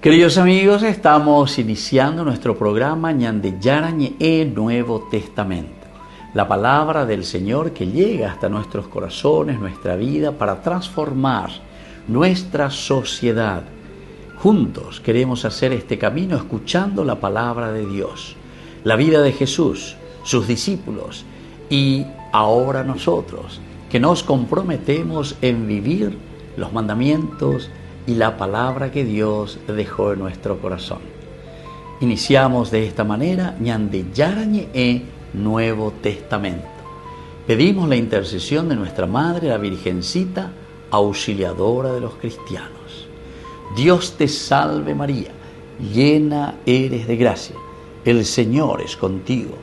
Queridos amigos, estamos iniciando nuestro programa Ñande Yarañe Nuevo Testamento. La palabra del Señor que llega hasta nuestros corazones, nuestra vida, para transformar nuestra sociedad. Juntos queremos hacer este camino escuchando la palabra de Dios, la vida de Jesús, sus discípulos y ahora nosotros, que nos comprometemos en vivir los mandamientos y la palabra que Dios dejó en nuestro corazón. Iniciamos de esta manera Ñande Yarañe Nuevo Testamento. Pedimos la intercesión de nuestra Madre, la Virgencita, auxiliadora de los cristianos. Dios te salve María, llena eres de gracia, el Señor es contigo.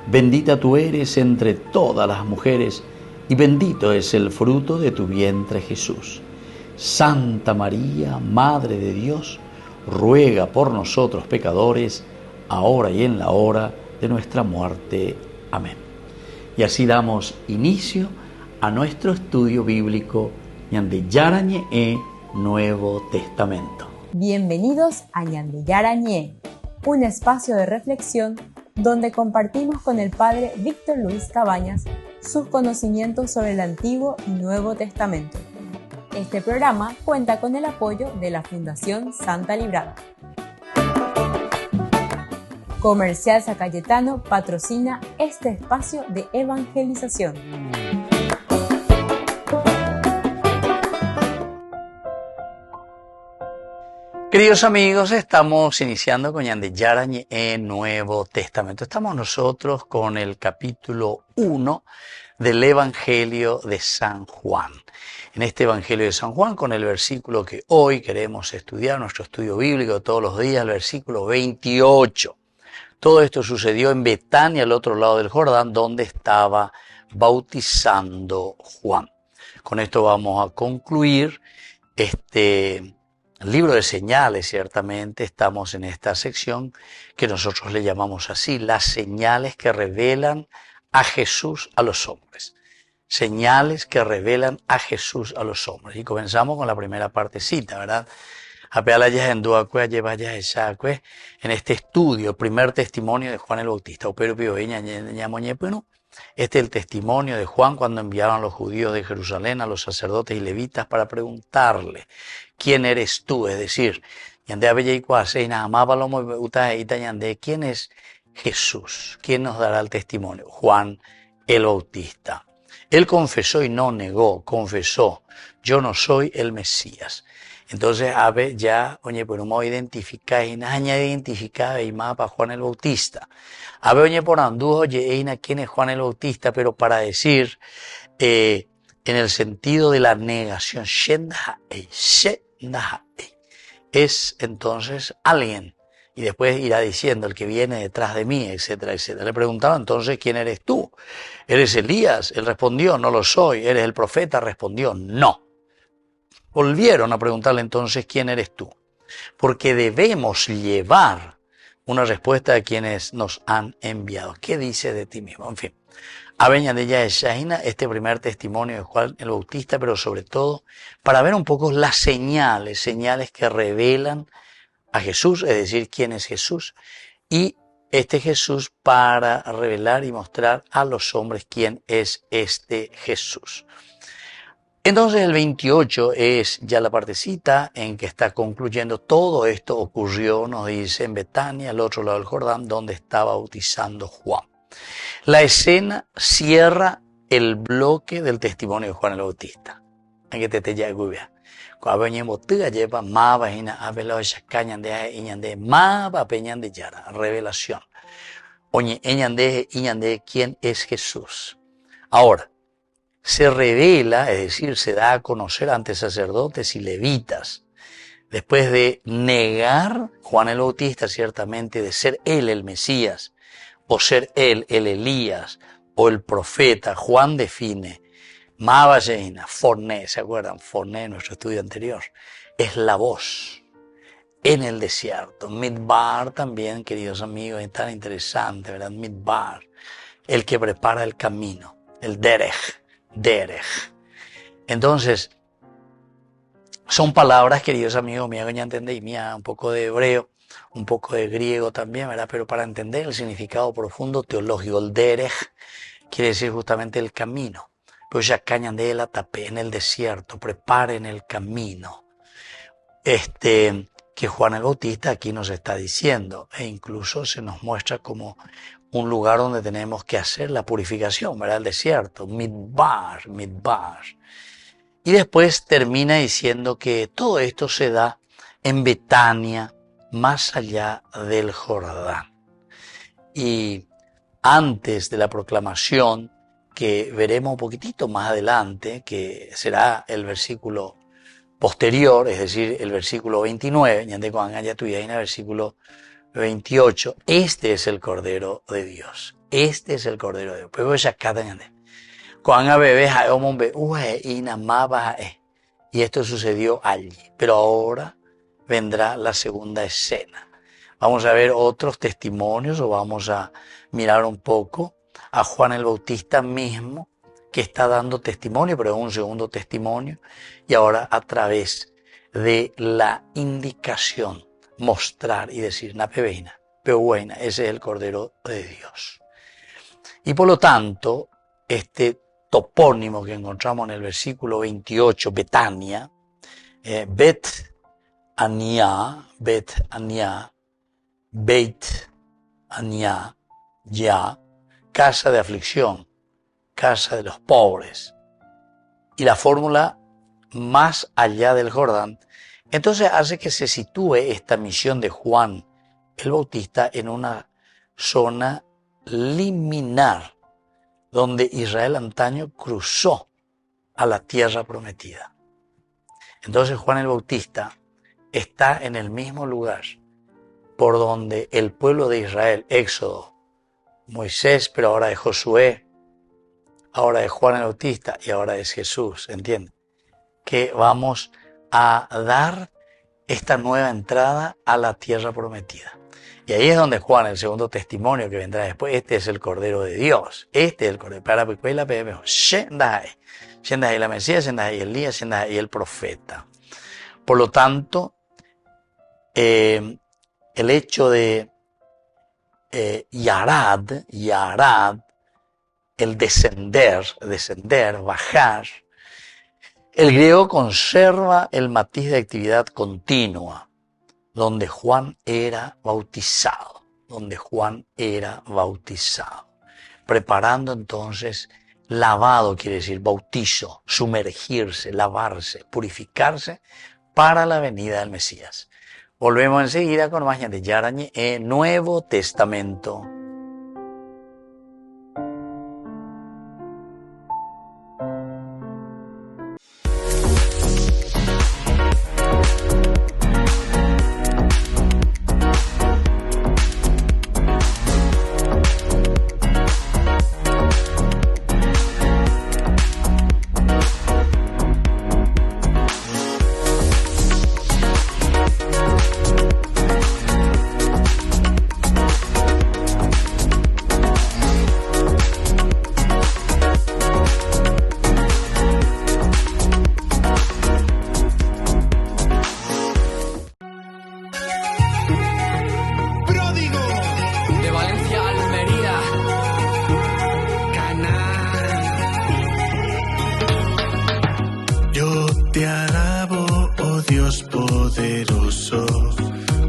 Bendita tú eres entre todas las mujeres y bendito es el fruto de tu vientre Jesús. Santa María, Madre de Dios, ruega por nosotros pecadores, ahora y en la hora de nuestra muerte. Amén. Y así damos inicio a nuestro estudio bíblico Ñande Yarañe Nuevo Testamento. Bienvenidos a Ñande Yarañe, un espacio de reflexión donde compartimos con el Padre Víctor Luis Cabañas sus conocimientos sobre el Antiguo y Nuevo Testamento. Este programa cuenta con el apoyo de la Fundación Santa Librada. Comercial San Cayetano patrocina este espacio de evangelización. Queridos amigos, estamos iniciando con Ñande Yarañe Nuevo Testamento. Estamos nosotros con el capítulo 1 del Evangelio de San Juan. En este Evangelio de San Juan, con el versículo que hoy queremos estudiar, nuestro estudio bíblico de todos los días, el versículo 28. Todo esto sucedió en Betania, al otro lado del Jordán, donde estaba bautizando Juan. Con esto vamos a concluir este libro de señales. Ciertamente estamos en esta sección que nosotros le llamamos así, las señales que revelan a Jesús a los hombres. Señales que revelan a Jesús a los hombres. Y comenzamos con la primera partecita, ¿verdad? En este estudio, el primer testimonio de Juan el Bautista. Este es el testimonio de Juan cuando enviaron los judíos de Jerusalén a los sacerdotes y levitas para preguntarle, ¿quién eres tú? Es decir, ¿quién es Jesús? ¿Quién nos dará el testimonio? Juan el Bautista. Él confesó y no negó, confesó, yo no soy el Mesías. Entonces, ya, por un identificar, y identificaba y mapa Juan el Bautista. Por andujo, quién es Juan el Bautista, pero para decir, en el sentido de la negación, es entonces alguien. Y después irá diciendo el que viene detrás de mí, etcétera, etcétera. Le preguntaron entonces, ¿quién eres tú? ¿Eres Elías? Él respondió, no lo soy. ¿Eres el profeta? Respondió, no. Volvieron a preguntarle entonces, ¿quién eres tú? Porque debemos llevar una respuesta a quienes nos han enviado. ¿Qué dice de ti mismo? En fin, aveña de ella este primer testimonio de Juan el Bautista, pero sobre todo para ver un poco las señales que revelan a Jesús, es decir, quién es Jesús, y este Jesús para revelar y mostrar a los hombres quién es este Jesús. Entonces el 28 es ya la partecita en que está concluyendo. Todo esto ocurrió, nos dice, en Betania, al otro lado del Jordán, donde estaba bautizando Juan. La escena cierra el bloque del testimonio de Juan el Bautista. En que te ya gubia. Cuando lleva revelación. ¿Quién es Jesús? Ahora, se revela, es decir, se da a conocer ante sacerdotes y levitas. Después de negar Juan el Bautista, ciertamente, de ser él el Mesías, o ser él el Elías, o el profeta, Juan define, Mabayeina, Forné, ¿se acuerdan? Forné, nuestro estudio anterior, es la voz en el desierto. Midbar también, queridos amigos, es tan interesante, ¿verdad? Midbar, el que prepara el camino, el derech. Entonces, Son palabras, queridos amigos míos, que ya entendéis, mía, un poco de hebreo, un poco de griego también, ¿verdad? Pero para entender el significado profundo teológico, el derech quiere decir justamente el camino. Pues ya cañan de la tapé en el desierto, preparen el camino. Que Juan el Bautista aquí nos está diciendo, e incluso se nos muestra como un lugar donde tenemos que hacer la purificación, ¿verdad? El desierto, midbar. Y después termina diciendo que todo esto se da en Betania, más allá del Jordán. Y antes de la proclamación, que veremos un poquitito más adelante, que será el versículo posterior, es decir, el versículo 29, el versículo 28, este es el Cordero de Dios. Este es el Cordero de Dios. Pero ya cada y esto sucedió allí. Pero ahora vendrá la segunda escena. Vamos a ver otros testimonios o vamos a mirar un poco a Juan el Bautista mismo, que está dando testimonio, pero es un segundo testimonio, y ahora a través de la indicación, mostrar y decir, napebeina, peuena, ese es el Cordero de Dios. Y por lo tanto, este topónimo que encontramos en el versículo 28, Betania, Bet Ania, Beit Ania, ya, casa de aflicción, casa de los pobres. Y la fórmula más allá del Jordán, entonces hace que se sitúe esta misión de Juan el Bautista en una zona liminar, donde Israel antaño cruzó a la tierra prometida. Entonces Juan el Bautista está en el mismo lugar por donde el pueblo de Israel, Éxodo, Moisés, pero ahora es Josué, ahora es Juan el Bautista y ahora es Jesús, ¿entienden? Que vamos a dar esta nueva entrada a la tierra prometida. Y ahí es donde Juan, el segundo testimonio que vendrá después, este es el Cordero de Dios, este es el Cordero, para la mejor, Shendai la Mesías, Shendai Elías, Shendai el profeta. Por lo tanto, el hecho de Yarad, el descender, bajar, el griego conserva el matiz de actividad continua, donde Juan era bautizado, preparando entonces lavado, quiere decir bautizo, sumergirse, lavarse, purificarse para la venida del Mesías. Volvemos enseguida con más de Yarañe en Nuevo Testamento.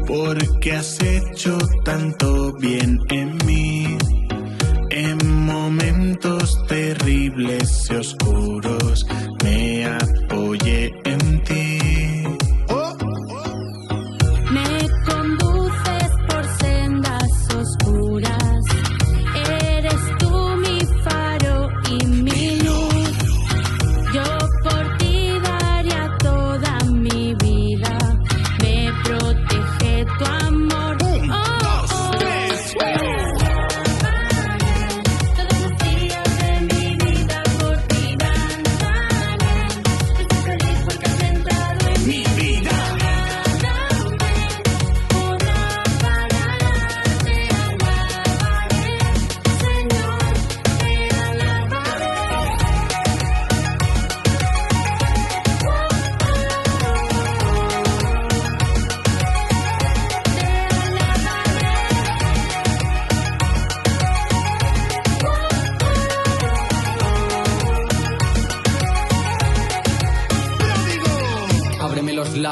porque has hecho tanto bien en mí. En momentos terribles y oscuros me apoyé en ti. Me conduces por sendas oscuras, eres tú mi faro y mi luz. Yo por ti daría toda mi vida, me protege tu amor. Todos los días de mi vida por ti danzaré, estoy feliz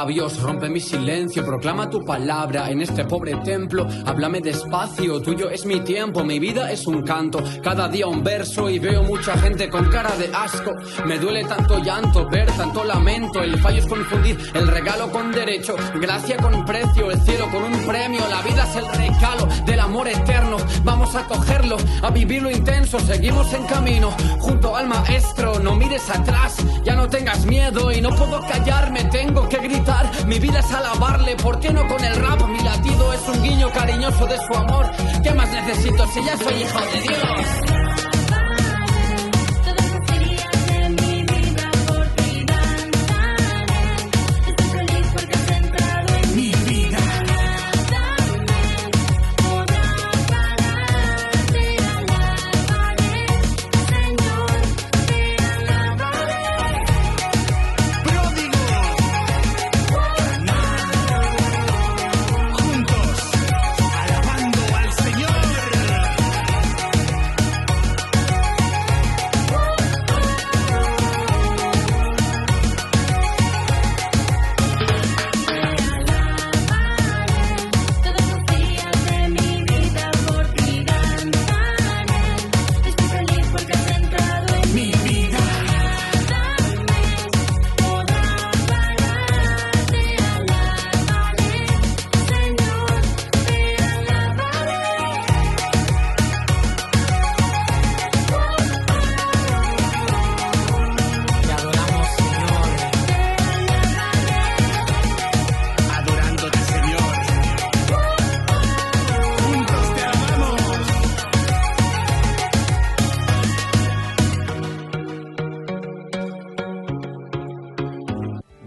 labios, rompe mi silencio, proclama tu palabra en este pobre templo. Háblame despacio, tuyo es mi tiempo, mi vida es un canto, cada día un verso y veo mucha gente con cara de asco. Me duele tanto llanto, ver tanto lamento, el fallo es confundir el regalo con derecho, gracia con precio, el cielo con un premio, la vida es el regalo del amor eterno. Vamos a cogerlo, a vivirlo intenso, seguimos en camino, junto al maestro, no mires atrás, ya no tengas miedo y no puedo callarme, tengo que gritar, mi vida es alabarle, ¿por qué no con el rap? Mi latido es un guiño cariñoso de su amor, ¿qué más necesito si ya soy hijo de Dios?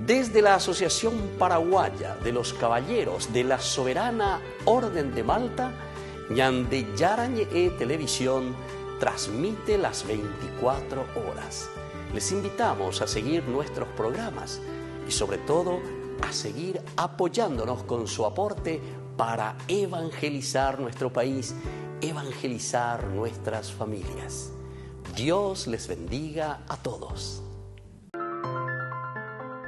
Desde la Asociación Paraguaya de los Caballeros de la Soberana Orden de Malta, Ñande Yarañe Televisión transmite las 24 horas. Les invitamos a seguir nuestros programas y sobre todo a seguir apoyándonos con su aporte para evangelizar nuestro país, evangelizar nuestras familias. Dios les bendiga a todos.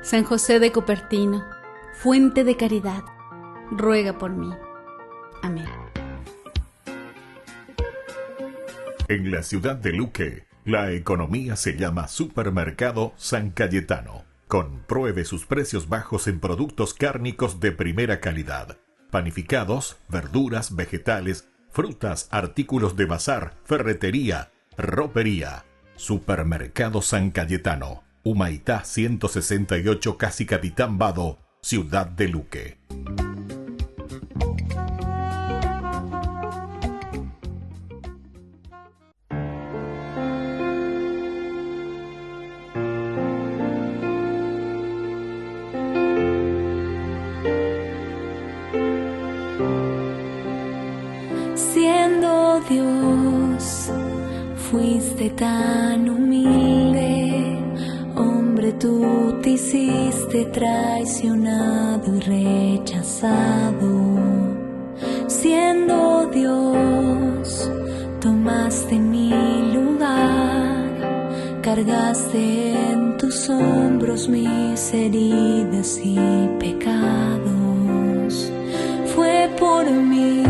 San José de Cupertino, fuente de caridad, ruega por mí. Amén. En la ciudad de Luque, la economía se llama Supermercado San Cayetano. Compruebe sus precios bajos en productos cárnicos de primera calidad. Panificados, verduras, vegetales, frutas, artículos de bazar, ferretería, ropería. Supermercado San Cayetano. Humaitá 168, Casi Capitán Vado, ciudad de Luque. Siendo Dios, fuiste tan humilde, hombre, tú te hiciste traicionado y rechazado. Siendo Dios, tomaste mi lugar, cargaste en tus hombros mis heridas y pecados. Fue por mí.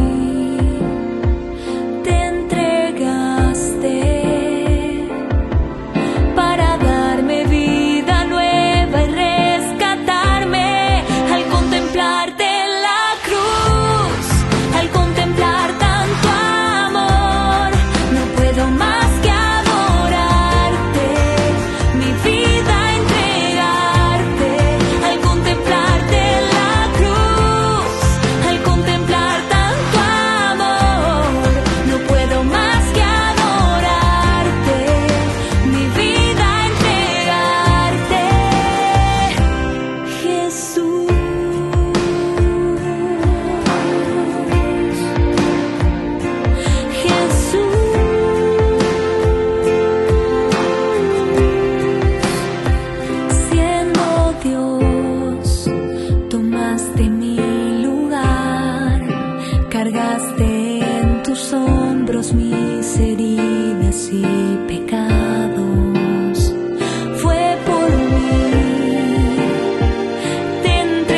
Mis heridas y pecados, fue por mí, te entregaste.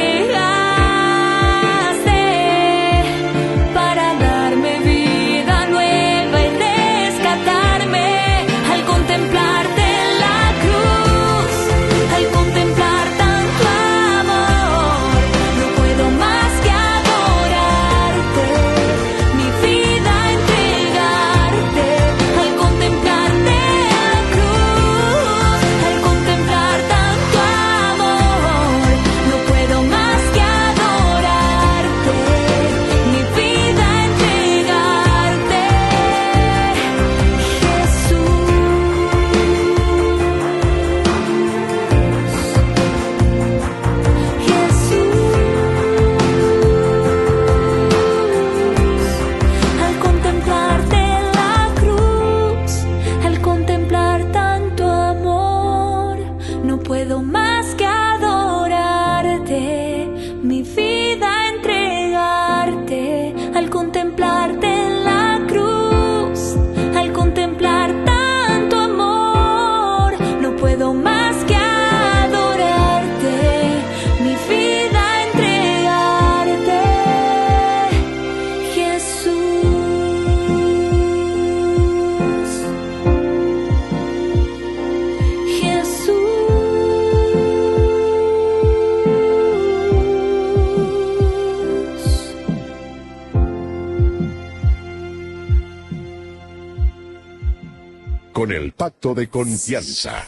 con el Pacto de Confianza,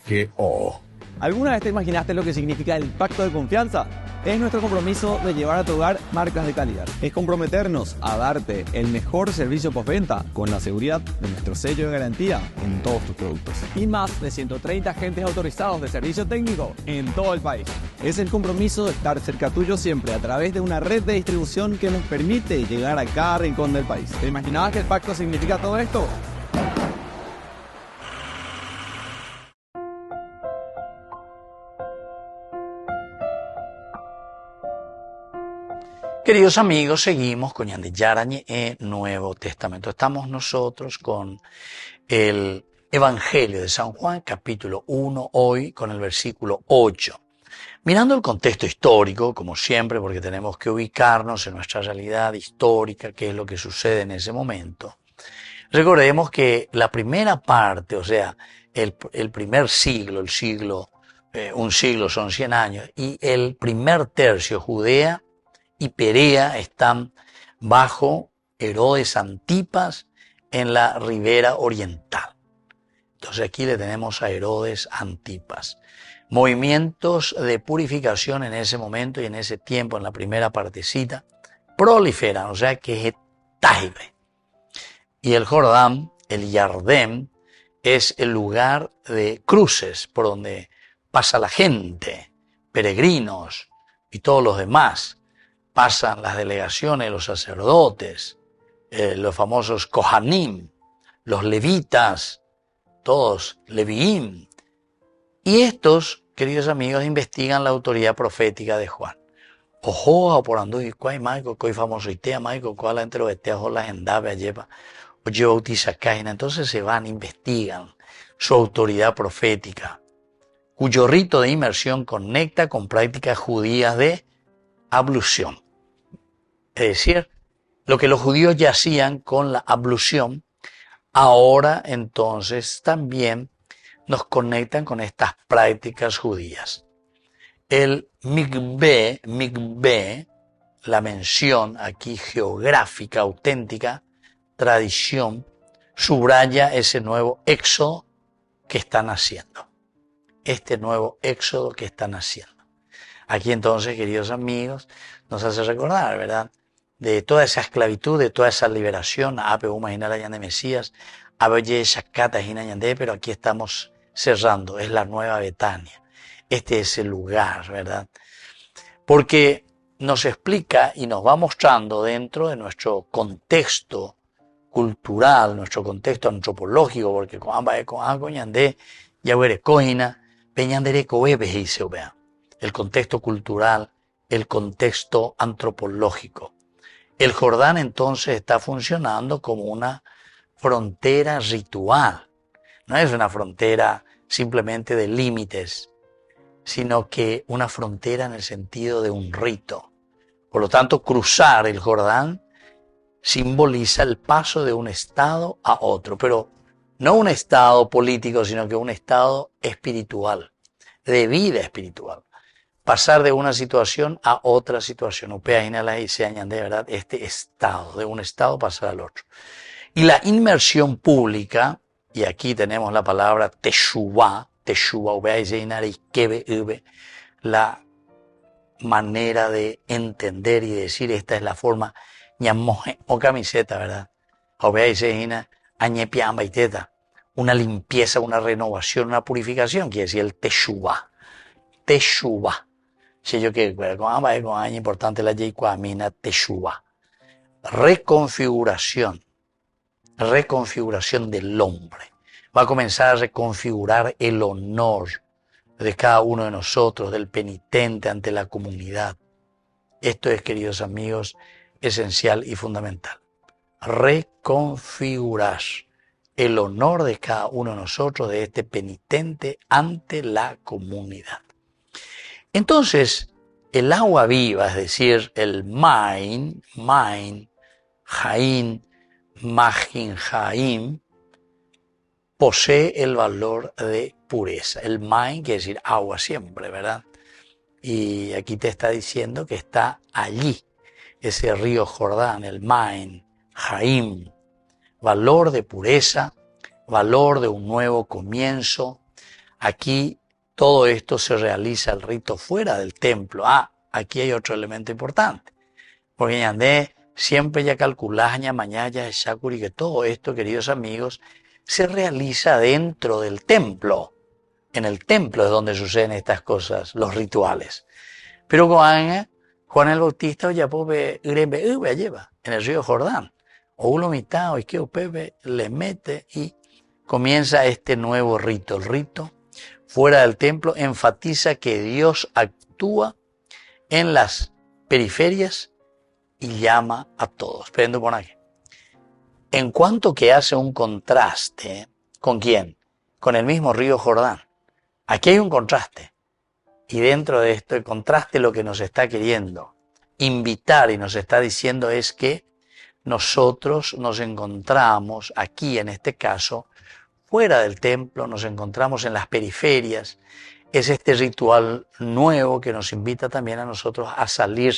MGO. ¿Alguna vez te imaginaste lo que significa el Pacto de Confianza? Es nuestro compromiso de llevar a tu hogar marcas de calidad. Es comprometernos a darte el mejor servicio postventa con la seguridad de nuestro sello de garantía en todos tus productos. Y más de 130 agentes autorizados de servicio técnico en todo el país. Es el compromiso de estar cerca tuyo siempre a través de una red de distribución que nos permite llegar a cada rincón del país. ¿Te imaginabas que el pacto significa todo esto? Queridos amigos, seguimos con Ñande Yarañe en Nuevo Testamento. Estamos nosotros con el Evangelio de San Juan, capítulo 1, hoy con el versículo 8. Mirando el contexto histórico, como siempre, porque tenemos que ubicarnos en nuestra realidad histórica, qué es lo que sucede en ese momento. Recordemos que la primera parte, o sea, el primer siglo, un siglo son 100 años, y el primer tercio, Judea y Perea, están bajo Herodes Antipas en la ribera oriental. Entonces aquí le tenemos a Herodes Antipas. Movimientos de purificación en ese momento y en ese tiempo, en la primera partecita, proliferan, o sea que es Taibe. Y el Jordán, el Yardén, es el lugar de cruces por donde pasa la gente, peregrinos y todos los demás. Pasan las delegaciones, los sacerdotes, los famosos Kohanim, los levitas, todos, Leviim. Y estos, queridos amigos, investigan la autoridad profética de Juan. Ojo, por ando y cuál maico, coi famoso itea maico, cuál entre los eteos la agendaba lleva, oye bautiza caina. Entonces se van, investigan su autoridad profética, cuyo rito de inmersión conecta con prácticas judías de ablución. Es decir, lo que los judíos ya hacían con la ablución, ahora entonces también nos conectan con estas prácticas judías. El mikveh, la mención aquí geográfica, auténtica, tradición, subraya ese nuevo éxodo que están haciendo. Este nuevo éxodo que están haciendo. Aquí entonces, queridos amigos, nos hace recordar, ¿verdad?, de toda esa esclavitud, de toda esa liberación, de Mesías, pero aquí estamos cerrando, es la nueva Betania. Este es el lugar, ¿verdad? Porque nos explica y nos va mostrando dentro de nuestro contexto cultural, nuestro contexto antropológico, porque el contexto cultural, el contexto antropológico. El Jordán entonces está funcionando como una frontera ritual. No es una frontera simplemente de límites, sino que una frontera en el sentido de un rito. Por lo tanto, cruzar el Jordán simboliza el paso de un estado a otro, pero no un estado político, sino que un estado espiritual, de vida espiritual. Pasar de una situación a otra situación. Y se añade, ¿verdad?, este estado, de un estado pasar al otro. Y la inmersión pública, y aquí tenemos la palabra teshuvah, la manera de entender y decir, esta es la forma, o camiseta, ¿verdad? Una limpieza, una renovación, una purificación, quiere decir el teshuvah. Teshuvah. Si yo que con importante la yeicuamina teshuvah. Reconfiguración del hombre. Va a comenzar a reconfigurar el honor de cada uno de nosotros, del penitente ante la comunidad. Esto es, queridos amigos, esencial y fundamental. Reconfigurar el honor de cada uno de nosotros, de este penitente ante la comunidad. Entonces, el agua viva, es decir, el Main, Jaín, Majin, Jaim, posee el valor de pureza. El Main quiere decir agua siempre, ¿verdad? Y aquí te está diciendo que está allí, ese río Jordán, el Main, Jaim, valor de pureza, valor de un nuevo comienzo. Aquí todo esto se realiza el rito fuera del templo. Aquí hay otro elemento importante. Porque ñandé siempre ya calculás, mañana ya shakuri, que todo esto, queridos amigos, se realiza dentro del templo. En el templo es donde suceden estas cosas, los rituales. Pero Juan el Bautista ya lleva en el río Jordán. O uno mitad, o que Pepe le mete y comienza este nuevo rito. El rito fuera del templo enfatiza que Dios actúa en las periferias y llama a todos. Prendo por aquí. En cuanto que hace un contraste, ¿con quién? Con el mismo río Jordán. Aquí hay un contraste. Y dentro de esto, el contraste lo que nos está queriendo invitar y nos está diciendo es que nosotros nos encontramos aquí, en este caso, fuera del templo, nos encontramos en las periferias. Es este ritual nuevo que nos invita también a nosotros a salir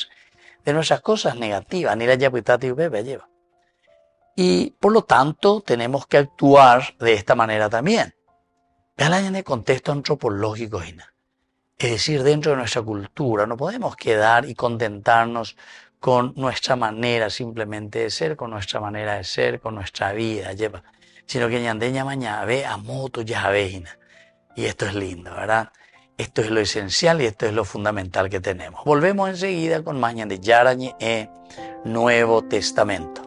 de nuestras cosas negativas. Ni la yapitati bebe lleva. Y por lo tanto tenemos que actuar de esta manera también. Vean en el contexto antropológico, es decir, dentro de nuestra cultura. No podemos quedar y contentarnos con nuestra manera simplemente de ser, con nuestra manera de ser, con nuestra vida, lleva. Sino que ñandeña mañana ve a moto ya veina. Y esto es lindo, ¿verdad? Esto es lo esencial y esto es lo fundamental que tenemos. Volvemos enseguida con más ñande Yarañe Nuevo Testamento.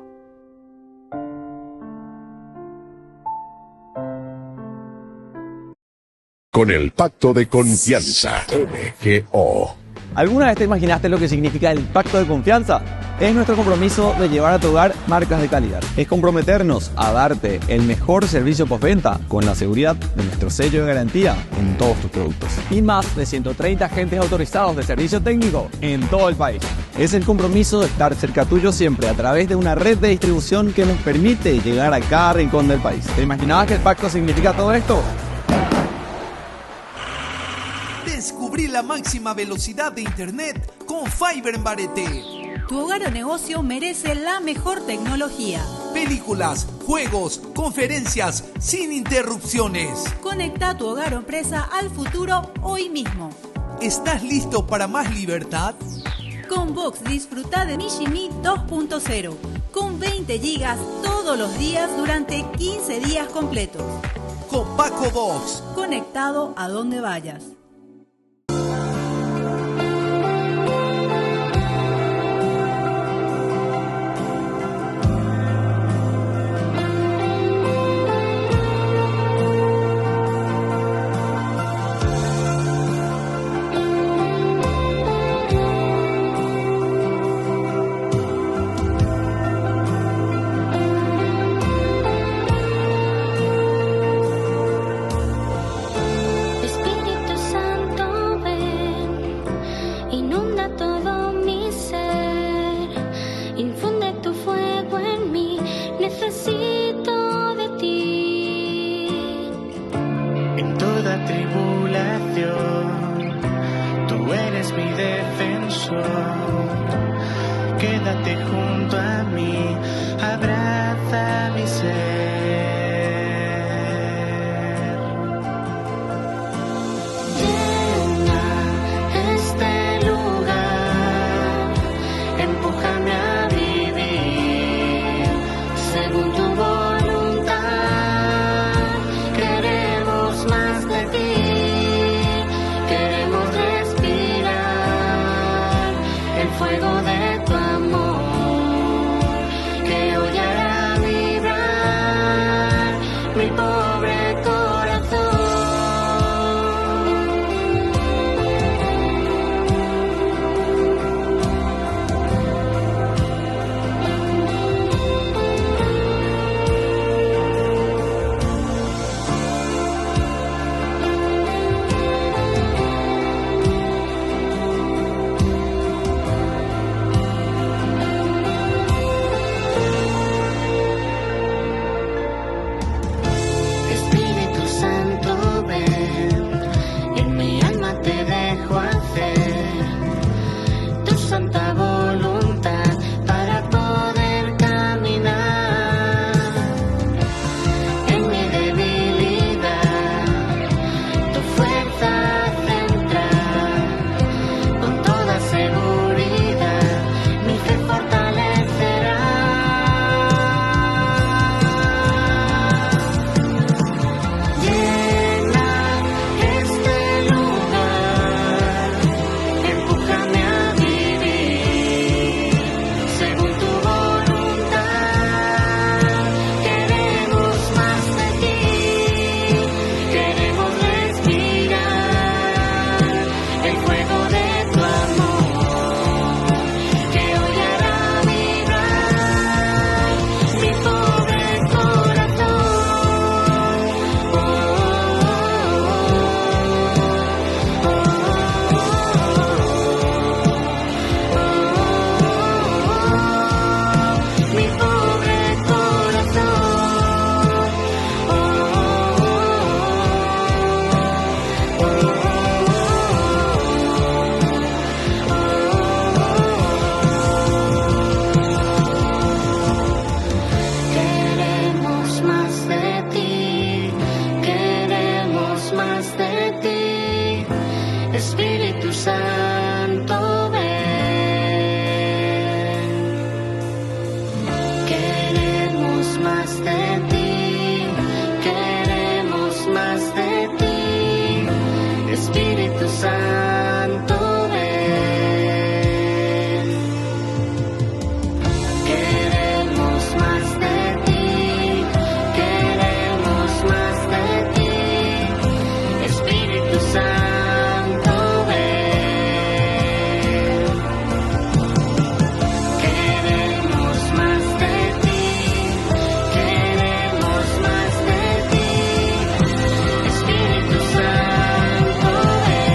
Con el pacto de confianza, MGO. ¿Alguna vez te imaginaste lo que significa el pacto de confianza? Es nuestro compromiso de llevar a tu hogar marcas de calidad. Es comprometernos a darte el mejor servicio postventa con la seguridad de nuestro sello de garantía en todos tus productos. Y más de 130 agentes autorizados de servicio técnico en todo el país. Es el compromiso de estar cerca tuyo siempre a través de una red de distribución que nos permite llegar a cada rincón del país. ¿Te imaginabas que el pacto significa todo esto? Descubrí la máxima velocidad de internet con Fiber en Barete. Tu hogar o negocio merece la mejor tecnología. Películas, juegos, conferencias, sin interrupciones. Conecta tu hogar o empresa al futuro hoy mismo. ¿Estás listo para más libertad? Con Vox disfruta de Mishimi 2.0 con 20 gigas todos los días durante 15 días completos. Con Paco Vox. Conectado a donde vayas. Quédate junto a mí, abraza mi ser. Llena este lugar, empújame a vivir según tu voluntad. Queremos más de ti, queremos respirar el fuego de tu amor, que hoy hará vibrar Queremos más de ti, queremos más de ti, Espíritu Santo, ven. Queremos más de ti, queremos más de ti, Espíritu Santo, ven. Queremos más de ti, queremos más de ti, Espíritu Santo, ven.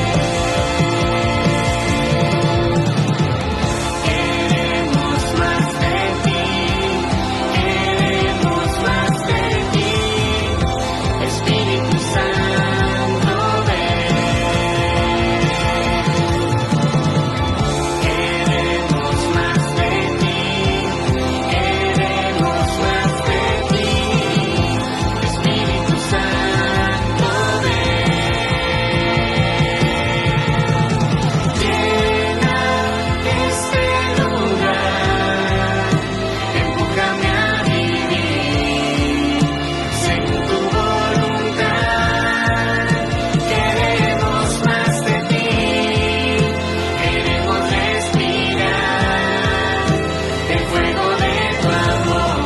Queremos más de ti, queremos más de ti, Espíritu Santo, ven. Queremos más de ti, queremos más de ti, Espíritu Santo, ven. Llena este lugar, empújame a vivir según tu voluntad. Queremos más de ti, queremos respirar el fuego de tu amor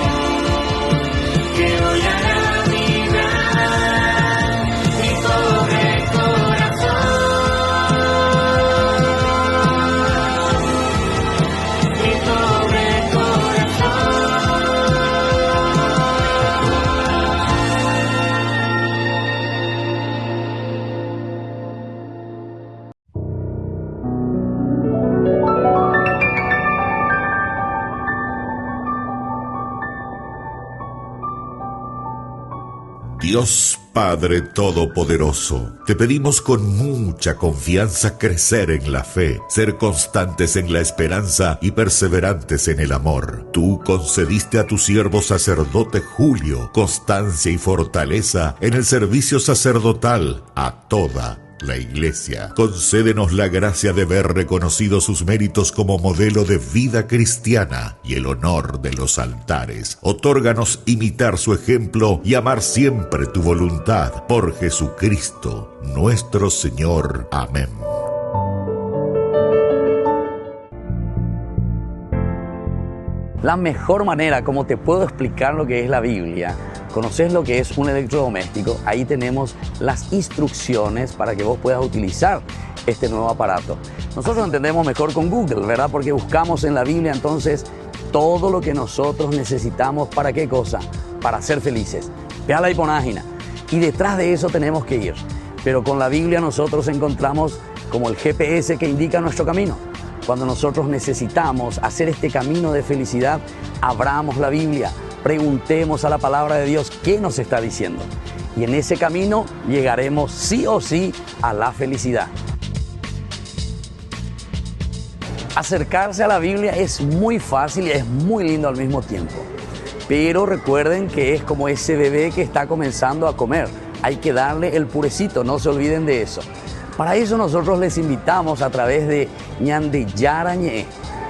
que hoy hará vibrar mi pobre corazón, mi pobre corazón. Dios Padre Todopoderoso, te pedimos con mucha confianza crecer en la fe, ser constantes en la esperanza y perseverantes en el amor. Tú concediste a tu siervo sacerdote Julio constancia y fortaleza en el servicio sacerdotal a toda la Iglesia. Concédenos la gracia de ver reconocidos sus méritos como modelo de vida cristiana y el honor de los altares. Otórganos imitar su ejemplo y amar siempre tu voluntad. Por Jesucristo, nuestro Señor. Amén. La mejor manera como te puedo explicar lo que es la Biblia, conoces lo que es un electrodoméstico, ahí tenemos las instrucciones para que vos puedas utilizar este nuevo aparato. Nosotros entendemos mejor con Google, ¿verdad? Porque buscamos en la Biblia entonces todo lo que nosotros necesitamos. ¿Para qué cosa? Para ser felices. Ve a la página y detrás de eso tenemos que ir. Pero con la Biblia nosotros encontramos como el GPS que indica nuestro camino. Cuando nosotros necesitamos hacer este camino de felicidad, abramos la Biblia, preguntemos a la palabra de Dios qué nos está diciendo. Y en ese camino llegaremos sí o sí a la felicidad. Acercarse a la Biblia es muy fácil y es muy lindo al mismo tiempo. Pero recuerden que es como ese bebé que está comenzando a comer. Hay que darle el purecito, no se olviden de eso. Para eso nosotros les invitamos a través de ñande Yarañé.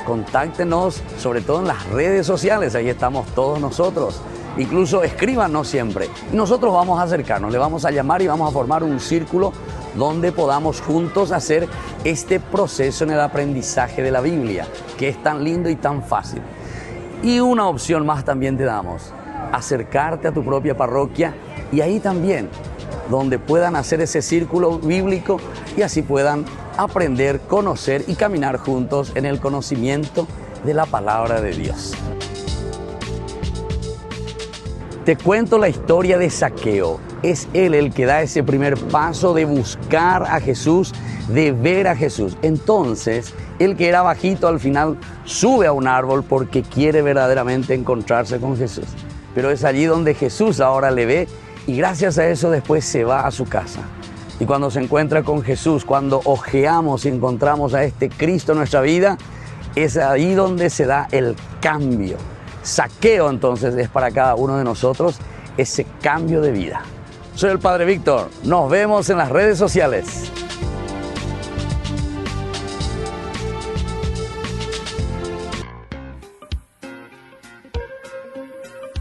Contáctenos sobre todo en las redes sociales, ahí estamos todos nosotros. Incluso escríbanos siempre. Y nosotros vamos a acercarnos, le vamos a llamar y vamos a formar un círculo donde podamos juntos hacer este proceso en el aprendizaje de la Biblia, que es tan lindo y tan fácil. Y una opción más también te damos, acercarte a tu propia parroquia y ahí también donde puedan hacer ese círculo bíblico y así puedan aprender, conocer y caminar juntos en el conocimiento de la palabra de Dios. Te cuento la historia de Zaqueo. Es él el que da ese primer paso de buscar a Jesús, de ver a Jesús. Entonces, el que era bajito al final sube a un árbol porque quiere verdaderamente encontrarse con Jesús. Pero es allí donde Jesús ahora le ve y gracias a eso después se va a su casa. Y cuando se encuentra con Jesús, cuando ojeamos y encontramos a este Cristo en nuestra vida, es ahí donde se da el cambio. Zaqueo entonces es para cada uno de nosotros ese cambio de vida. Soy el Padre Víctor, nos vemos en las redes sociales.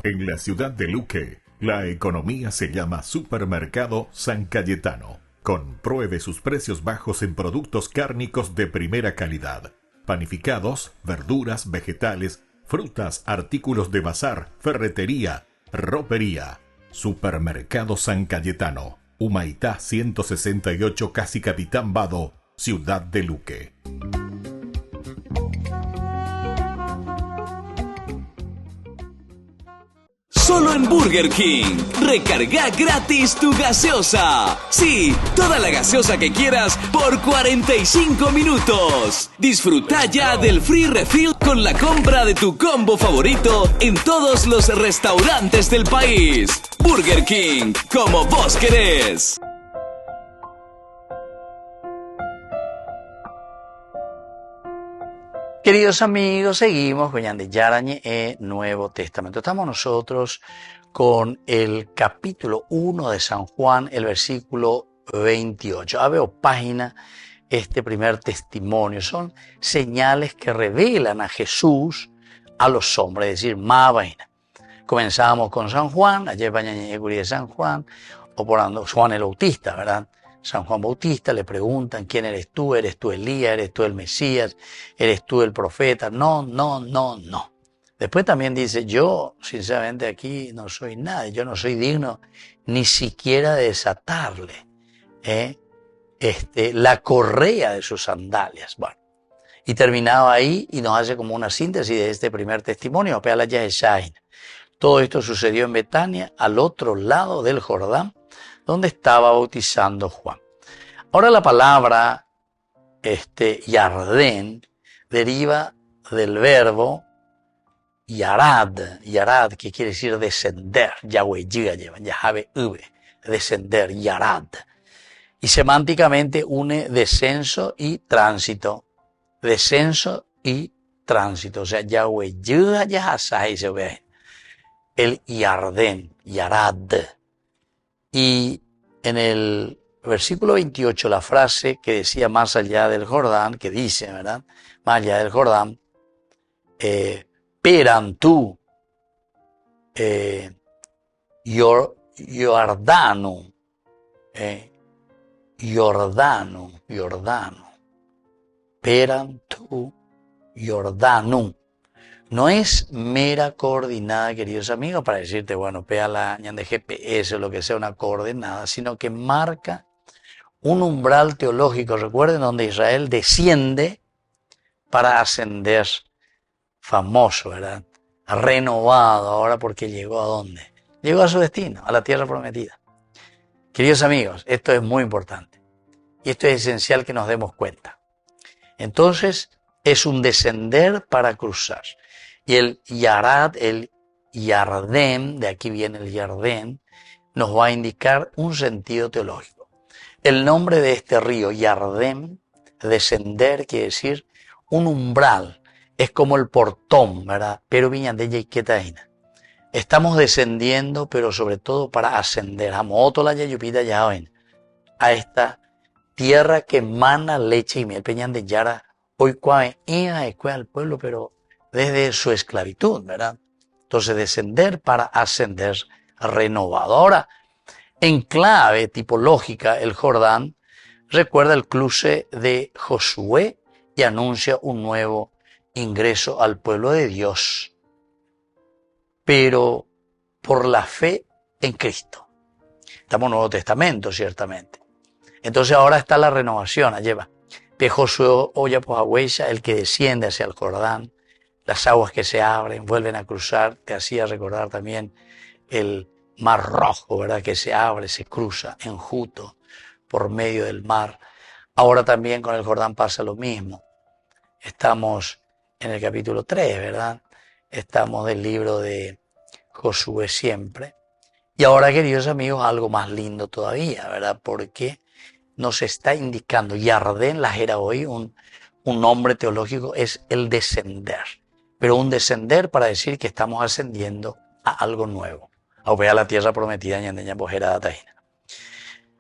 En la ciudad de Luque, la economía se llama Supermercado San Cayetano. Compruebe sus precios bajos en productos cárnicos de primera calidad. Panificados, verduras, vegetales, frutas, artículos de bazar, ferretería, ropería. Supermercado San Cayetano. Humaitá 168, casi Capitán Vado, ciudad de Luque. Solo en Burger King. Recarga gratis tu gaseosa. Sí, toda la gaseosa que quieras por 45 minutos. Disfruta ya del free refill con la compra de tu combo favorito en todos los restaurantes del país. Burger King, como vos querés. Queridos amigos, seguimos con Ñan de Yarañe Nuevo Testamento. Estamos nosotros con el capítulo 1 de San Juan, el versículo 28. Veo página, este primer testimonio. Son señales que revelan a Jesús a los hombres, es decir, más vaina. Comenzamos con San Juan, ayer Bañañe de San Juan, o por Juan el Bautista, ¿verdad? San Juan Bautista, le preguntan, ¿quién eres tú? ¿Eres tú Elías? ¿Eres tú el Mesías? ¿Eres tú el profeta? No. Después también dice, yo sinceramente aquí no soy nadie, yo no soy digno ni siquiera de desatarle la correa de sus sandalias. Bueno, y terminaba ahí y nos hace como una síntesis de este primer testimonio. Todo esto sucedió en Betania, al otro lado del Jordán, donde estaba bautizando Juan. Ahora la palabra Yardén deriva del verbo yarad, que quiere decir descender, Yahweh lleva, descender, yarad. Y semánticamente une descenso y tránsito, o sea, Yahweh se ve el Yardén, yarad. Y en el versículo 28, la frase que decía más allá del Jordán, que dice, ¿verdad? Más allá del Jordán, peran tú, Jordano, peran tú, Jordano. No es mera coordenada, queridos amigos, para decirte, bueno, pega la ñan de GPS o lo que sea, una coordenada, sino que marca un umbral teológico, recuerden, donde Israel desciende para ascender, famoso, ¿verdad? Renovado ahora porque llegó ¿a dónde? Llegó a su destino, a la tierra prometida. Queridos amigos, esto es muy importante y esto es esencial que nos demos cuenta. Entonces, es un descender para cruzar. Y el Yarad, el Yardén, de aquí viene el Yardén, nos va a indicar un sentido teológico. El nombre de este río, Yardén, descender, quiere decir un umbral, es como el portón, ¿verdad? Pero viñan de Yequetaina. Estamos descendiendo, pero sobre todo para ascender. A esta tierra que emana leche y miel. Peñan de Yara, hoy cuave al pueblo, pero desde su esclavitud, ¿verdad? Entonces, descender para ascender, renovado. Ahora, en clave tipológica, el Jordán recuerda el cruce de Josué y anuncia un nuevo ingreso al pueblo de Dios, pero por la fe en Cristo. Estamos en el Nuevo Testamento, ciertamente. Entonces, ahora está la renovación, lleva. Que Josué oya Pojahueya, el que desciende hacia el Jordán, las aguas que se abren, vuelven a cruzar, te hacía recordar también el Mar Rojo, ¿verdad? Que se abre, se cruza enjuto por medio del mar. Ahora también con el Jordán pasa lo mismo. Estamos en el capítulo 3, ¿verdad? Estamos del libro de Josué siempre. Y ahora, queridos amigos, algo más lindo todavía, ¿verdad? Porque nos está indicando, Yardén, la Jera hoy, un nombre teológico, es el descender. Pero un descender para decir que estamos ascendiendo a algo nuevo. A la tierra prometida,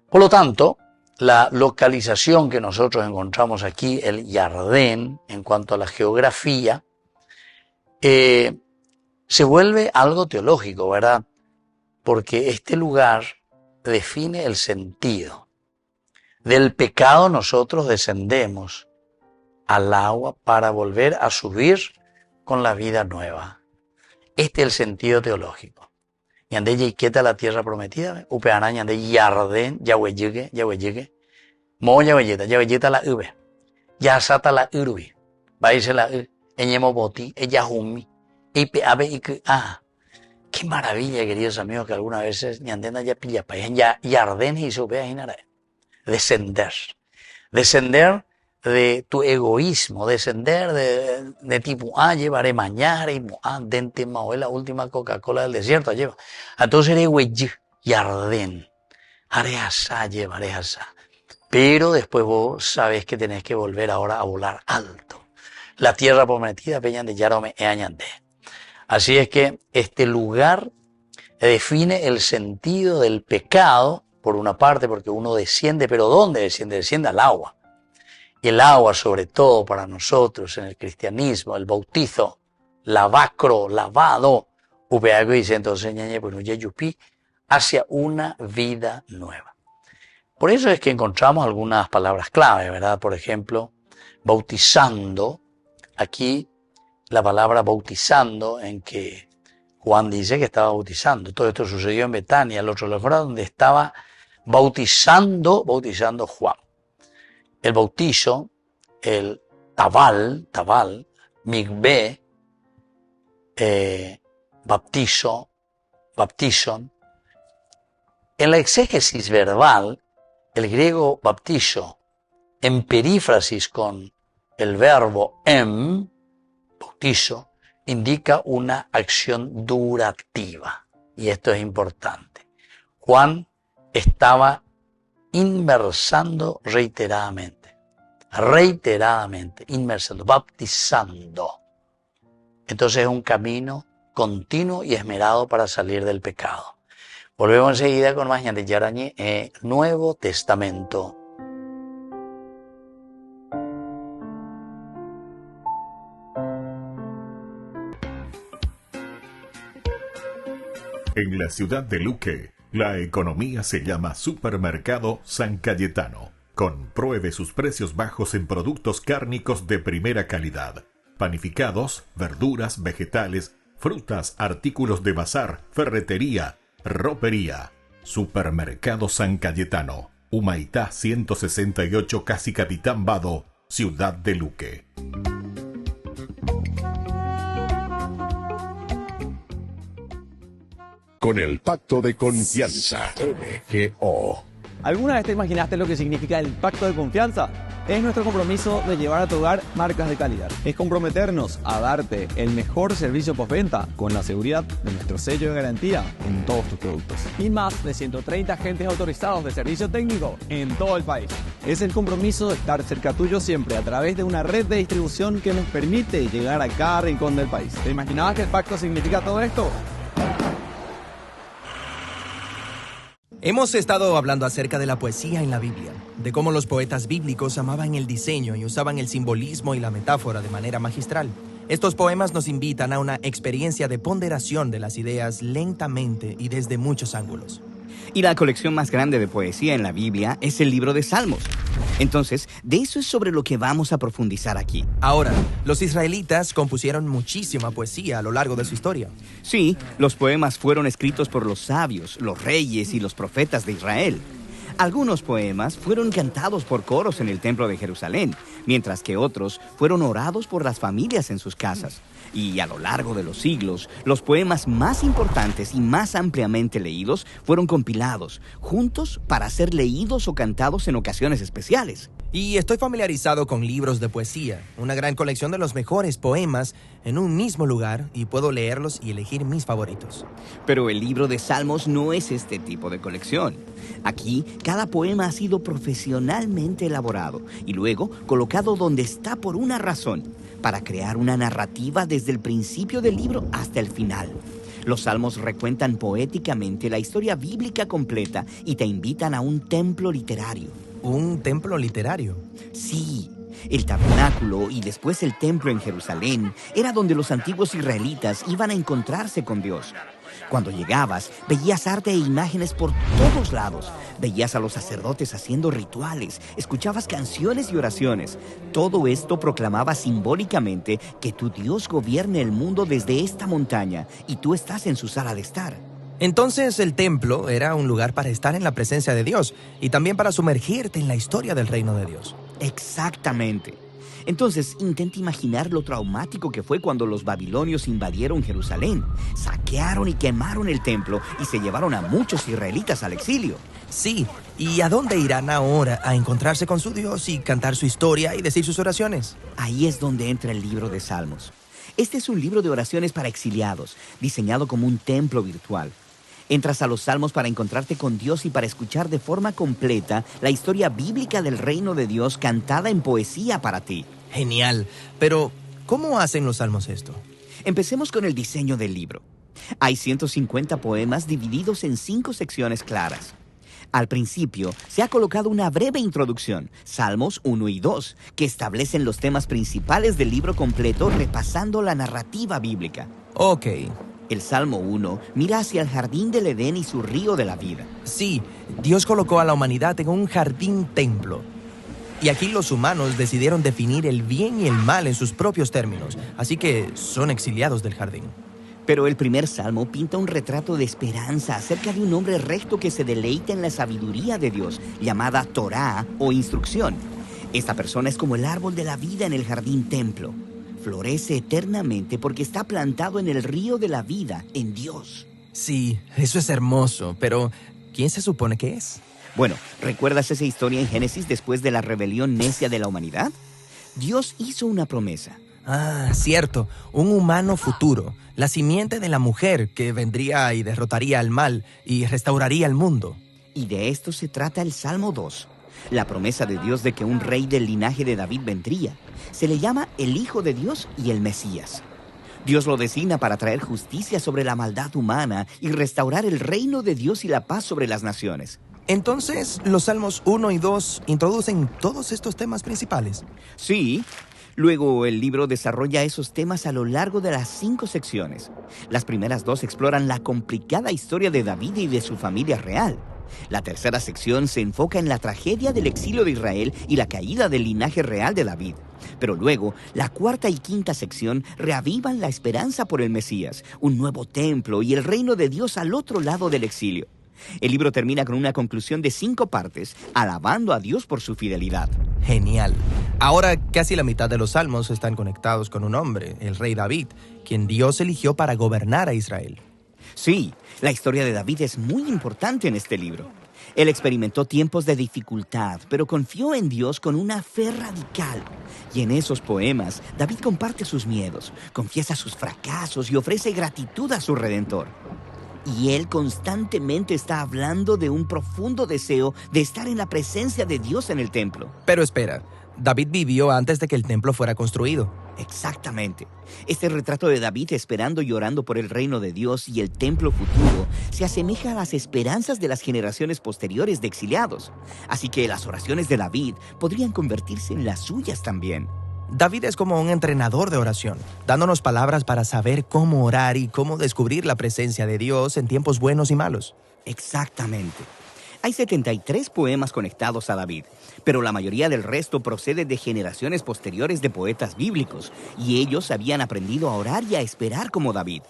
Por lo tanto, la localización que nosotros encontramos aquí, el Yardén, en cuanto a la geografía, se vuelve algo teológico, ¿verdad? Porque este lugar define el sentido. Del pecado nosotros descendemos al agua para volver a subir con la vida nueva. Este es el sentido teológico. Yande yiqueta la tierra prometida, upeana yande yarden, yahueyegue, mo yahueyeta la ube, yasata la urubi, baise la eñemo boti, eyahumi, ipe abe iku ah. Qué maravilla, queridos amigos, que algunas veces ñandena ya pilla país, ya yarden y supea hinara. Descender de tu egoísmo, descender de tipo, llevaré mañana y dente mao, la última Coca-Cola del desierto, lleva. Entonces eres güey, yarden, haré asá, llevaré asá. Pero después vos sabés que tenés que volver ahora a volar alto. La tierra prometida, peñan de yarome e añandé. Así es que este lugar define el sentido del pecado, por una parte, porque uno desciende, pero ¿dónde desciende? Desciende al agua. Y el agua, sobre todo para nosotros en el cristianismo, el bautizo, lavado, dice entonces, hacia una vida nueva. Por eso es que encontramos algunas palabras clave, ¿verdad? Por ejemplo, bautizando, aquí la palabra bautizando, en que Juan dice que estaba bautizando. Todo esto sucedió en Betania, el otro lugar donde estaba bautizando Juan. El bautizo, el tabal, migbe, baptizon. En la exégesis verbal, el griego baptizo, en perífrasis con el verbo bautizo, indica una acción durativa. Y esto es importante. Juan estaba inmersando reiteradamente, inmersando, baptizando. Entonces es un camino continuo y esmerado para salir del pecado. Volvemos enseguida con más Ñande Yarañé, Nuevo Testamento. En la ciudad de Luque, la economía se llama Supermercado San Cayetano. Compruebe sus precios bajos en productos cárnicos de primera calidad. Panificados, verduras, vegetales, frutas, artículos de bazar, ferretería, ropería. Supermercado San Cayetano. Humaitá 168, Casi Capitán Vado, ciudad de Luque. Con el pacto de confianza, MGO. ¿Alguna vez te imaginaste lo que significa el pacto de confianza? Es nuestro compromiso de llevar a tu hogar marcas de calidad. Es comprometernos a darte el mejor servicio postventa con la seguridad de nuestro sello de garantía en todos tus productos. Y más de 130 agentes autorizados de servicio técnico en todo el país. Es el compromiso de estar cerca tuyo siempre a través de una red de distribución que nos permite llegar a cada rincón del país. ¿Te imaginabas que el pacto significa todo esto? Hemos estado hablando acerca de la poesía en la Biblia, de cómo los poetas bíblicos amaban el diseño y usaban el simbolismo y la metáfora de manera magistral. Estos poemas nos invitan a una experiencia de ponderación de las ideas lentamente y desde muchos ángulos. Y la colección más grande de poesía en la Biblia es el libro de Salmos. Entonces, de eso es sobre lo que vamos a profundizar aquí. Ahora, los israelitas compusieron muchísima poesía a lo largo de su historia. Sí, los poemas fueron escritos por los sabios, los reyes y los profetas de Israel. Algunos poemas fueron cantados por coros en el templo de Jerusalén, mientras que otros fueron orados por las familias en sus casas. Y a lo largo de los siglos, los poemas más importantes y más ampliamente leídos fueron compilados, juntos para ser leídos o cantados en ocasiones especiales. Y estoy familiarizado con libros de poesía, una gran colección de los mejores poemas en un mismo lugar, y puedo leerlos y elegir mis favoritos. Pero el libro de Salmos no es este tipo de colección. Aquí, cada poema ha sido profesionalmente elaborado y luego colocado donde está por una razón, para crear una narrativa desde el principio del libro hasta el final. Los salmos recuentan poéticamente la historia bíblica completa y te invitan a un templo literario. ¿Un templo literario? Sí. El tabernáculo y después el templo en Jerusalén era donde los antiguos israelitas iban a encontrarse con Dios. Cuando llegabas, veías arte e imágenes por todos lados. Veías a los sacerdotes haciendo rituales, escuchabas canciones y oraciones. Todo esto proclamaba simbólicamente que tu Dios gobierna el mundo desde esta montaña y tú estás en su sala de estar. Entonces el templo era un lugar para estar en la presencia de Dios y también para sumergirte en la historia del reino de Dios. Exactamente. Entonces, intenta imaginar lo traumático que fue cuando los babilonios invadieron Jerusalén, saquearon y quemaron el templo y se llevaron a muchos israelitas al exilio. Sí, ¿y a dónde irán ahora a encontrarse con su Dios y cantar su historia y decir sus oraciones? Ahí es donde entra el libro de Salmos. Este es un libro de oraciones para exiliados, diseñado como un templo virtual. Entras a los Salmos para encontrarte con Dios y para escuchar de forma completa la historia bíblica del reino de Dios cantada en poesía para ti. Genial, pero ¿cómo hacen los Salmos esto? Empecemos con el diseño del libro. Hay 150 poemas divididos en 5 secciones claras. Al principio se ha colocado una breve introducción, Salmos 1 y 2, que establecen los temas principales del libro completo repasando la narrativa bíblica. Ok. El Salmo 1 mira hacia el jardín del Edén y su río de la vida. Sí, Dios colocó a la humanidad en un jardín templo. Y aquí los humanos decidieron definir el bien y el mal en sus propios términos, así que son exiliados del jardín. Pero el primer salmo pinta un retrato de esperanza acerca de un hombre recto que se deleita en la sabiduría de Dios, llamada Torá o instrucción. Esta persona es como el árbol de la vida en el jardín templo. Florece eternamente porque está plantado en el río de la vida, en Dios. Sí, eso es hermoso, pero ¿quién se supone que es? Bueno, ¿recuerdas esa historia en Génesis después de la rebelión necia de la humanidad? Dios hizo una promesa. Ah, cierto, un humano futuro, la simiente de la mujer que vendría y derrotaría al mal y restauraría el mundo. Y de esto se trata el Salmo 2. La promesa de Dios de que un rey del linaje de David vendría. Se le llama el Hijo de Dios y el Mesías. Dios lo designa para traer justicia sobre la maldad humana y restaurar el reino de Dios y la paz sobre las naciones. Entonces, ¿los Salmos 1 y 2 introducen todos estos temas principales? Sí. Luego, el libro desarrolla esos temas a lo largo de las 5 secciones. Las primeras 2 exploran la complicada historia de David y de su familia real. La tercera sección se enfoca en la tragedia del exilio de Israel y la caída del linaje real de David. Pero luego, la cuarta y quinta sección reavivan la esperanza por el Mesías, un nuevo templo y el reino de Dios al otro lado del exilio. El libro termina con una conclusión de 5 partes, alabando a Dios por su fidelidad. Genial. Ahora casi la mitad de los salmos están conectados con un hombre, el rey David, quien Dios eligió para gobernar a Israel. Sí, la historia de David es muy importante en este libro. Él experimentó tiempos de dificultad, pero confió en Dios con una fe radical. Y en esos poemas, David comparte sus miedos, confiesa sus fracasos y ofrece gratitud a su Redentor. Y él constantemente está hablando de un profundo deseo de estar en la presencia de Dios en el templo. Pero espera, David vivió antes de que el templo fuera construido. Exactamente. Este retrato de David esperando y orando por el reino de Dios y el templo futuro se asemeja a las esperanzas de las generaciones posteriores de exiliados. Así que las oraciones de David podrían convertirse en las suyas también. David es como un entrenador de oración, dándonos palabras para saber cómo orar y cómo descubrir la presencia de Dios en tiempos buenos y malos. Exactamente. Hay 73 poemas conectados a David, pero la mayoría del resto procede de generaciones posteriores de poetas bíblicos, y ellos habían aprendido a orar y a esperar como David.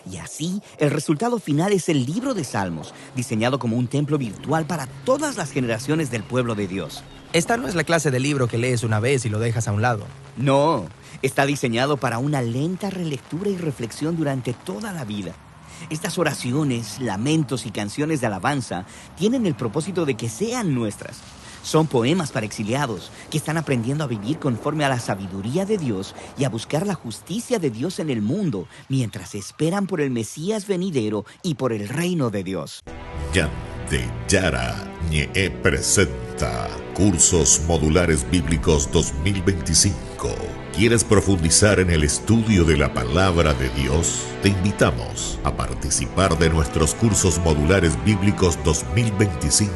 Y así, el resultado final es el libro de Salmos, diseñado como un templo virtual para todas las generaciones del pueblo de Dios. Esta no es la clase de libro que lees una vez y lo dejas a un lado. No, está diseñado para una lenta relectura y reflexión durante toda la vida. Estas oraciones, lamentos y canciones de alabanza tienen el propósito de que sean nuestras. Son poemas para exiliados que están aprendiendo a vivir conforme a la sabiduría de Dios y a buscar la justicia de Dios en el mundo mientras esperan por el Mesías venidero y por el reino de Dios. Ñande Yarañe presenta Cursos Modulares Bíblicos 2025. ¿Quieres profundizar en el estudio de la palabra de Dios? Te invitamos a participar de nuestros Cursos Modulares Bíblicos 2025.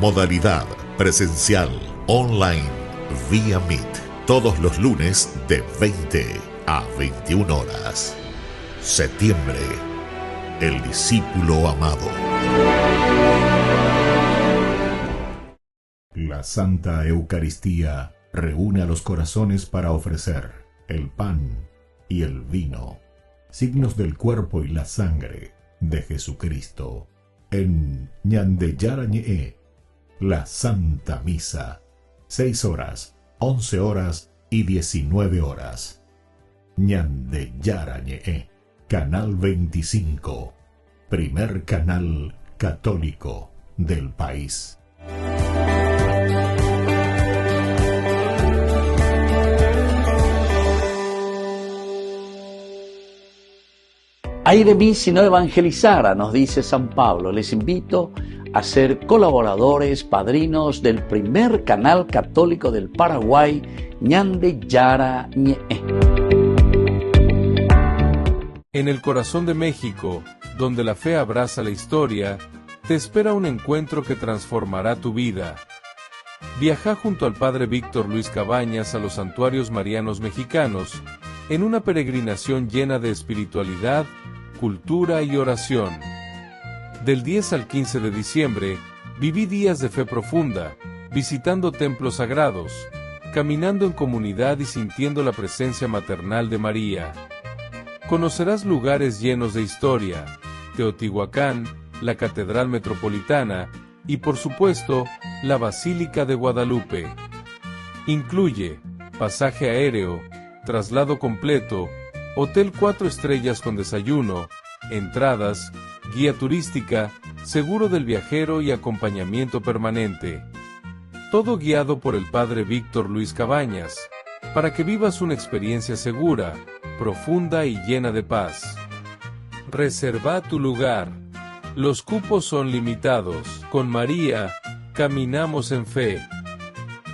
Modalidad presencial, online, vía Meet. Todos los lunes de 20 a 21 horas. Septiembre, el discípulo amado. La Santa Eucaristía reúne a los corazones para ofrecer el pan y el vino, signos del cuerpo y la sangre de Jesucristo. En Ñande Yarañe, la Santa Misa, 6 horas, 11 horas y 19 horas. Ñande Yarañe, Canal 25, primer canal católico del país. Ay de mí si no evangelizara, nos dice San Pablo. Les invito a ser colaboradores, padrinos del primer canal católico del Paraguay, Ñande Yarañe. En el corazón de México, donde la fe abraza la historia, te espera un encuentro que transformará tu vida. Viaja junto al Padre Víctor Luis Cabañas a los santuarios marianos mexicanos, en una peregrinación llena de espiritualidad, cultura y oración. Del 10 al 15 de diciembre, viví días de fe profunda, visitando templos sagrados, caminando en comunidad y sintiendo la presencia maternal de María. Conocerás lugares llenos de historia, Teotihuacán, la Catedral Metropolitana y, por supuesto, la Basílica de Guadalupe. Incluye pasaje aéreo, traslado completo, hotel 4 estrellas con desayuno, entradas, guía turística, seguro del viajero y acompañamiento permanente. Todo guiado por el Padre Víctor Luis Cabañas, para que vivas una experiencia segura, profunda y llena de paz. Reserva tu lugar. Los cupos son limitados. Con María, caminamos en fe.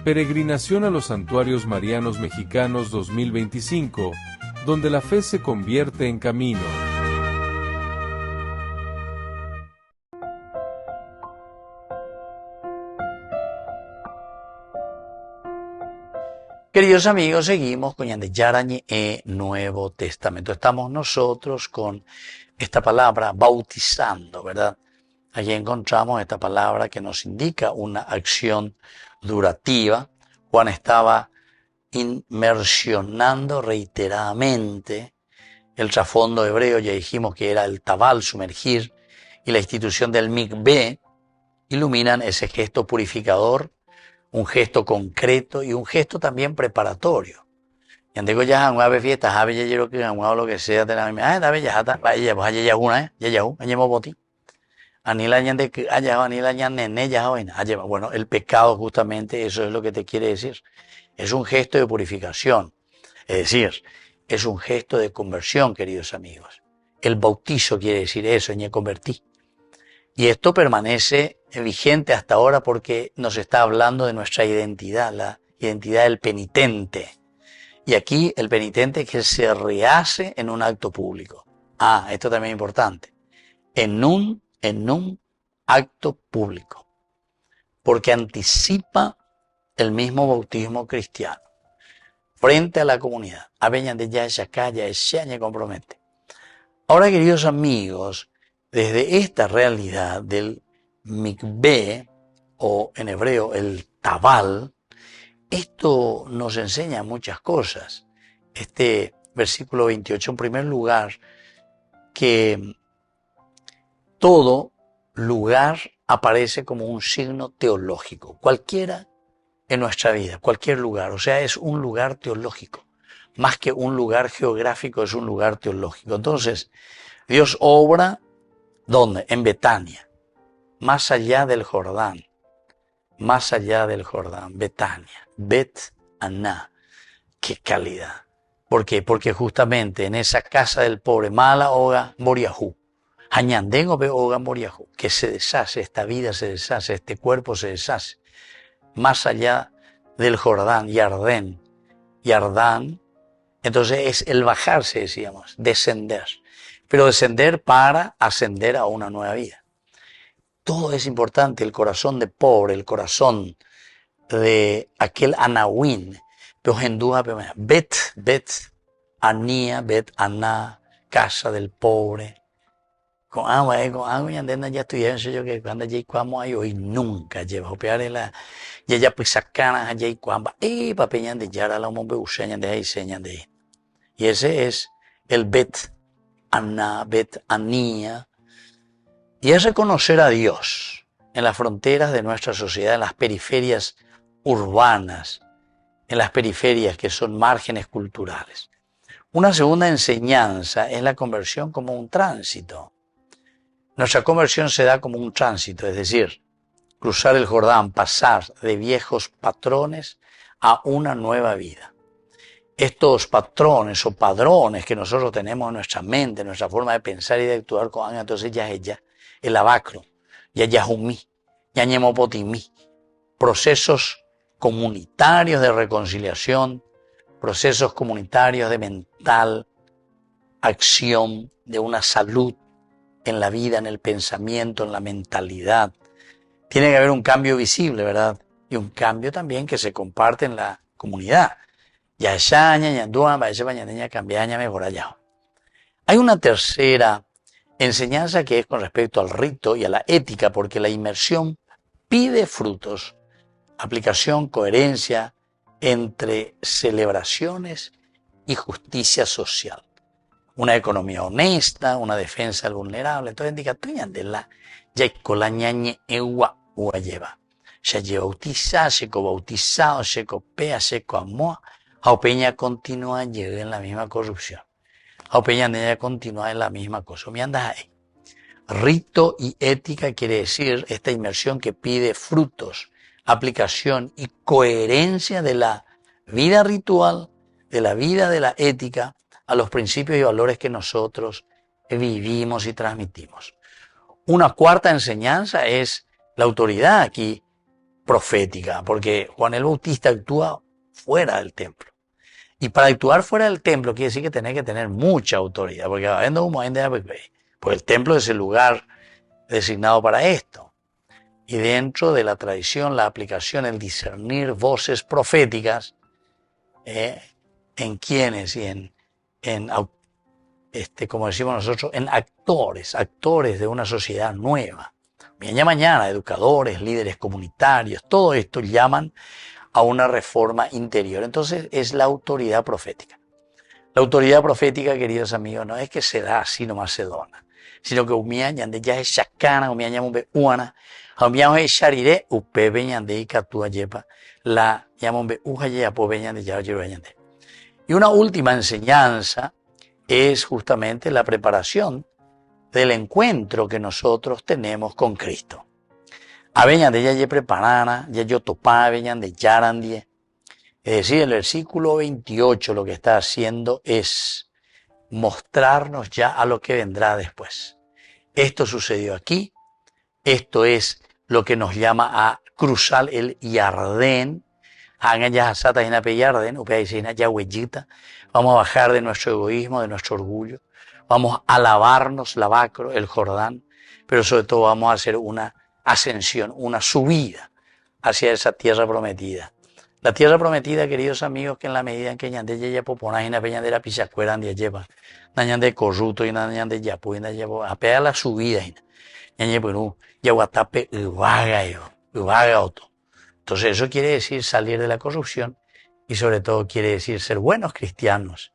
Peregrinación a los Santuarios Marianos Mexicanos 2025, donde la fe se convierte en camino. Queridos amigos, seguimos con Ñande Yarañe Nuevo Testamento. Estamos nosotros con esta palabra bautizando, ¿verdad? Allí encontramos esta palabra que nos indica una acción durativa. Juan estaba inmersionando reiteradamente. El trasfondo hebreo, ya dijimos que era el tabal, sumergir, y la institución del mikveh iluminan ese gesto purificador, un gesto concreto y un gesto también preparatorio. Y andego ya una vez fiesta, habe ya yo que lo que sea de la misma. Da bella hata, vaya pues ya una, ya añemo boti. Anila ñande allá anila ñande ne ya hoina. Bueno, el pecado justamente eso es lo que te quiere decir. Es un gesto de purificación. Es decir, es un gesto de conversión, queridos amigos. El bautizo quiere decir eso, ñe convertí. Y esto permanece vigente hasta ahora porque nos está hablando de nuestra identidad, la identidad del penitente. Y aquí el penitente que se rehace en un acto público. Esto también es importante. En un acto público. Porque anticipa el mismo bautismo cristiano. Frente a la comunidad. Aveñan de ya calla, ya compromete. Ahora, queridos amigos, desde esta realidad del mikveh, o en hebreo el tabal, esto nos enseña muchas cosas. Este versículo 28, en primer lugar, que todo lugar aparece como un signo teológico, cualquiera en nuestra vida, cualquier lugar, o sea, es un lugar teológico, más que un lugar geográfico, es un lugar teológico. Entonces, Dios obra, ¿dónde? En Betania, más allá del Jordán, Betania, Bet-Aná, qué calidad. ¿Por qué? Porque justamente en esa casa del pobre, mala oga moriajú, añandengo ve oga moriajú, que se deshace, esta vida se deshace, este cuerpo se deshace, más allá del Jordán, Yardán, entonces es el bajarse, decíamos, descender, pero descender para ascender a una nueva vida. Todo es importante, el corazón de pobre, el corazón de aquel anahuín, Pero hendúa, bet, anía, bet, aná, casa del pobre. Con agua, ya estudié yo que cuando ya cuamo ahí hoy nunca lleva a pegar la ya pues sacana allá y cuamba papeñan de yara la mombe useñan de ahí señan de ahí. Y ese es el bet aná, bet anía. Y es reconocer a Dios en las fronteras de nuestra sociedad, en las periferias urbanas, en las periferias que son márgenes culturales. Una segunda enseñanza es la conversión como un tránsito. Nuestra conversión se da como un tránsito, es decir, cruzar el Jordán, pasar de viejos patrones a una nueva vida. Estos patrones o padrones que nosotros tenemos en nuestra mente, en nuestra forma de pensar y de actuar con Anga, entonces ya es ella, el abacro, ya yahumí, ya ñemopotimí, procesos comunitarios de reconciliación, procesos comunitarios de mental acción, de una salud en la vida, en el pensamiento, en la mentalidad. Tiene que haber un cambio visible, ¿verdad? Y un cambio también que se comparte en la comunidad. Hay una tercera enseñanza que es con respecto al rito y a la ética, porque la inmersión pide frutos, aplicación, coherencia entre celebraciones y justicia social. Una economía honesta, una defensa del vulnerable. Entonces indica, de la la ñañe ewa lleva. Ya lleva bautizado, seco bautizado, seco pea, seco amor. Jaupeña continúa llega en la misma corrupción. Jaupeña continúa en la misma cosa. Me andas ahí. Rito y ética quiere decir esta inmersión que pide frutos, aplicación y coherencia de la vida ritual, de la vida de la ética, a los principios y valores que nosotros vivimos y transmitimos. Una cuarta enseñanza es la autoridad aquí profética, porque Juan el Bautista actúa fuera del templo. Y para actuar fuera del templo quiere decir que tiene que tener mucha autoridad, porque pues el templo es el lugar designado para esto. Y dentro de la tradición, la aplicación, el discernir voces proféticas en quienes y como decimos nosotros, en actores de una sociedad nueva. Mañana, educadores, líderes comunitarios, todo esto llaman a una reforma interior. Entonces es la autoridad profética. La autoridad profética, queridos amigos, no es que se da así nomás se dona, sino que umiañan de ya es chacana, umiañan be uana, umiañan es charire, upebeñan de ikatua yepa, la llaman be ujaye apobeñan de ya yebeñan de. Y una última enseñanza es justamente la preparación del encuentro que nosotros tenemos con Cristo. Aveñan de ya preparana, ya yo topá, aveñan de yarandie. Es decir, el versículo 28 lo que está haciendo es mostrarnos ya a lo que vendrá después. Esto sucedió aquí, esto es lo que nos llama a cruzar el Yardén. Vamos a bajar de nuestro egoísmo, de nuestro orgullo. Vamos a lavarnos la Bacro, el Jordán, pero sobre todo vamos a hacer una ascensión, una subida hacia esa tierra prometida. La tierra prometida, queridos amigos, que en la medida en que ñande ya poponá y na peña de la pichacuera de lleva, ñande corrupto y ñande yapu y lleva a pegar la subida y ñande bueno, ya guatape uvaga otro. Entonces eso quiere decir salir de la corrupción y sobre todo quiere decir ser buenos cristianos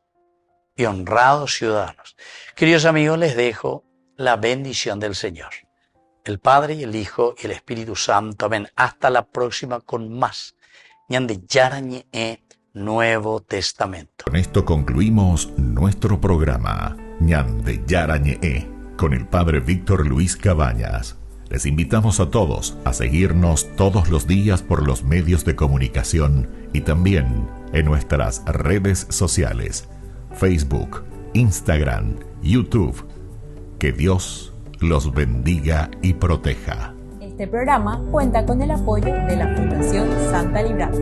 y honrados ciudadanos. Queridos amigos, les dejo la bendición del Señor. El Padre y el Hijo y el Espíritu Santo. Amén. Hasta la próxima con más ñande yarañe Nuevo Testamento. Con esto concluimos nuestro programa ñande yarañe con el Padre Víctor Luis Cabañas. Les invitamos a todos a seguirnos todos los días por los medios de comunicación y también en nuestras redes sociales, Facebook, Instagram, YouTube. Que Dios los bendiga y proteja. Este programa cuenta con el apoyo de la Fundación Santa Librada.